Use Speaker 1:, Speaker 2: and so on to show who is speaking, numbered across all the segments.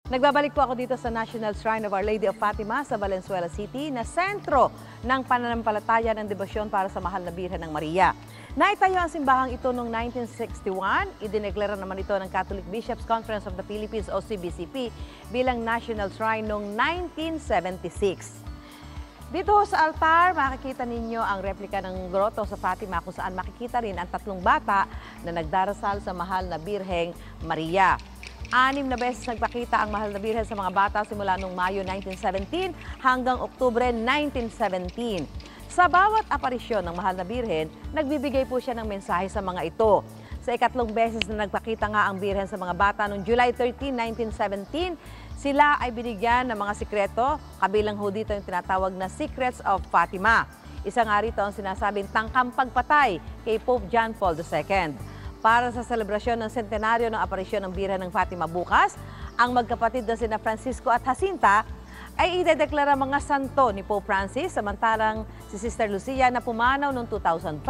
Speaker 1: Nagbabalik po ako dito sa National Shrine of Our Lady of Fatima sa Valenzuela City na sentro ng pananampalataya ng debosyon para sa mahal na Birhen ng Maria. Naitayo ang simbahang ito noong 1961. Idineklara naman ito ng Catholic Bishops' Conference of the Philippines o CBCP bilang National Shrine noong 1976. Dito sa altar, makikita ninyo ang replika ng grotto sa Fatima kung saan makikita rin ang tatlong bata na nagdarasal sa mahal na Birheng Maria. 6 na beses nagpakita ang mahal na Birhen sa mga bata simula noong Mayo 1917 hanggang Oktubre 1917. Sa bawat aparisyon ng mahal na Birhen, nagbibigay po siya ng mensahe sa mga ito. Sa ikatlong beses na nagpakita nga ang Birhen sa mga bata noong July 13, 1917, sila ay binigyan ng mga sikreto, kabilang ho dito yung tinatawag na Secrets of Fatima. Isa nga rito ang sinasabing tangkang pagpatay kay Pope John Paul II. Para sa selebrasyon ng sentenaryo ng aparisyon ng Birhen ng Fatima bukas, ang magkapatid na sina Francisco at Jacinta ay idedeklara mga santo ni Pope Francis, samantalang si Sister Lucia na pumanaw noong 2005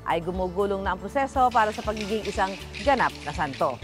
Speaker 1: ay gumugulong na ang proseso para sa pagiging isang ganap na santo.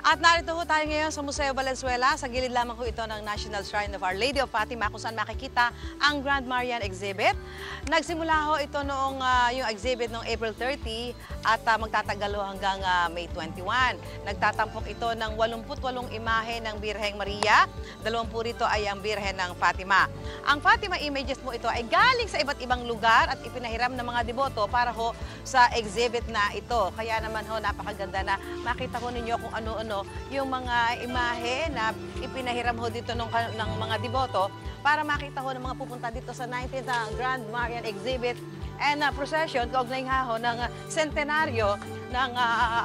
Speaker 1: At narito ho tayo ngayon sa Museo Valenzuela. Sa gilid lamang ho ito ng National Shrine of Our Lady of Fatima kung saan makikita ang Grand Marian exhibit. Nagsimula ho ito noong yung exhibit noong April 30 at magtatagal ho hanggang May 21. Nagtatampok ito ng 88 imahe ng Birheng Maria. 20 rito ay ang Birhen ng Fatima. Ang Fatima images mo ito ay galing sa iba't ibang lugar at ipinahiram ng mga deboto para ho sa exhibit na ito. Kaya naman ho napakaganda na makita ko ninyo kung ano-ano yung mga imahe na ipinahiram ho dito ng mga deboto para makita ho ng mga pupunta dito sa 19th Grand Marian Exhibit and procession kaugnay nga ho ng sentenaryo ng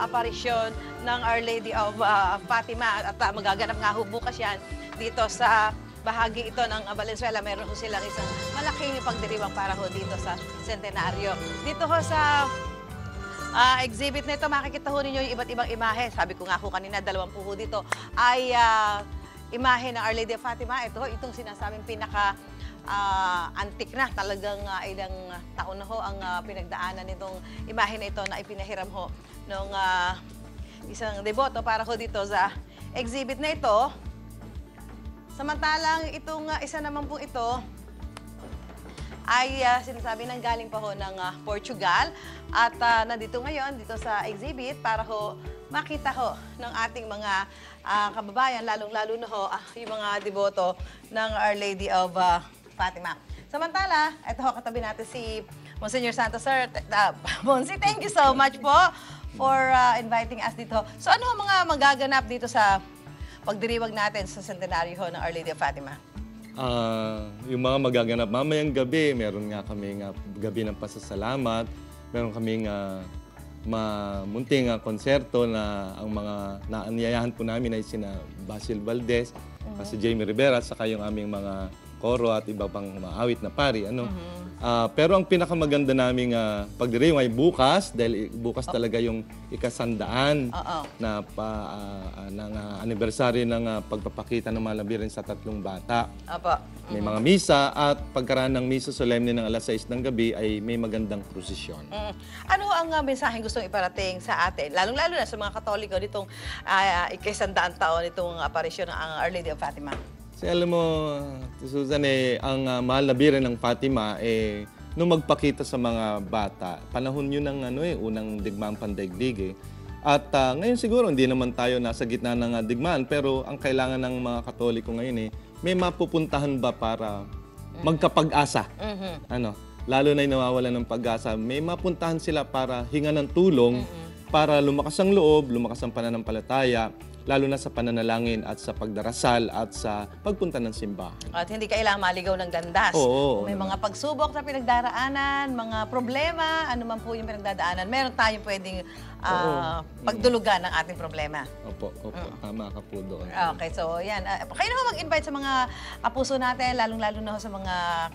Speaker 1: aparisyon ng Our Lady of Fatima at magaganap nga ho bukas yan dito sa bahagi ito ng Valenzuela. Meron ho silang isang malaking pagdiriwang para ho dito sa sentenaryo. Dito ho sa exhibit na ito, makikita ho ninyo yung iba't ibang imahe. Sabi ko nga ho kanina, 20 ho dito ay imahe ng Our Lady of Fatima. Itong sinasabing pinaka-antik na. Talagang ilang taon na ho ang pinagdaanan nitong imahe na ito na ipinahiram ho ng isang deboto para ho dito sa exhibit na ito. Samantalang itong isa naman po ito ay sinasabi nang galing pa ho ng Portugal at nandito ngayon dito sa exhibit para ho makita ho ng ating mga kababayan, lalong-lalo na ho yung mga deboto ng Our Lady of Fatima. Samantala, ito ho katabi natin si Monsignor Santos. Sir, Monsi, thank you so much po for inviting us dito. So ano ang mga magaganap dito sa pagdiriwang natin sa centenaryo ho ng Our Lady of Fatima?
Speaker 2: Yung mga magaganap mamayang gabi, meron nga kaming gabi ng pasasalamat, meron kaming munting konserto na ang mga naanyayahan po namin ay sina Basil Valdez, si Jamie Rivera, saka yung aming mga koro at iba pang maawit na pari. Pero ang pinakamaganda naming pagdiriwang ay bukas, dahil bukas talaga yung ikasandaan na ng anibersaryo ng pagpapakita ng mga Birhen sa tatlong bata. May mga misa at pagkaraan ng misa solemne ng alas 6 ng gabi ay may magandang prosesyon.
Speaker 1: Ano ang mensaheng gustong iparating sa atin, lalong-lalo na sa mga Katoliko nitong ikasandaan taon nitong aparisyon ng Our Lady of Fatima?
Speaker 2: Kasi alam mo, Susan, ang mahal na Birhen ng Fatima, nung magpakita sa mga bata, panahon yun ng unang digmaang pandaigdig. At ngayon siguro, hindi naman tayo nasa gitna ng digmaan, pero ang kailangan ng mga Katoliko ngayon may mapupuntahan ba para magkapag-asa? Lalo na yung nawawalan ng pag-asa, may mapuntahan sila para hinga ng tulong, para lumakas ang loob, lumakas ang pananampalataya, lalo na sa pananalangin at sa pagdarasal at sa pagpunta ng simbahan. At
Speaker 1: hindi kailangan maligaw ng landas.
Speaker 2: Oo.
Speaker 1: May mga pagsubok sa pinagdaraanan, mga problema, ano man po yung pinagdadaanan, meron tayong pwedeng pagdulugan ng ating problema.
Speaker 2: Opo. Tama ka po doon.
Speaker 1: Okay, so yan. Kayo naman mag-invite sa mga kapuso natin, lalong-lalo na sa mga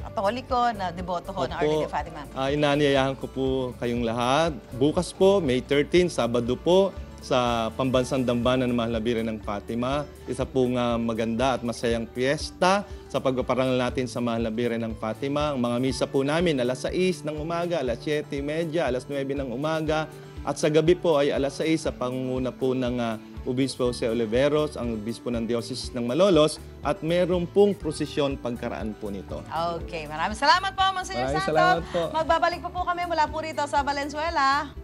Speaker 1: Katoliko na deboto ho ng Our Lady of Fatima.
Speaker 2: Inaanyayahan ko po kayong lahat. Bukas po, May 13, Sabado po, sa Pambansang Dambana ng Mahal na Birhen ng Fatima. Isa pong maganda at masayang piyesta sa pagpaparangal natin sa Mahal na Birhen ng Fatima. Ang mga misa po namin alas 6 ng umaga, alas 7:30, alas 9 ng umaga. At sa gabi po ay alas 6 sa pangunguna po ng Obispo Jose Oliveros, ang Obispo ng Diocese ng Malolos, at meron pong prosesyon pagkaraan po nito.
Speaker 1: Okay, maraming salamat po, Monsignor
Speaker 2: Maraming
Speaker 1: Santo.
Speaker 2: salamat po.
Speaker 1: Magbabalik pa po kami mula po rito sa Valenzuela.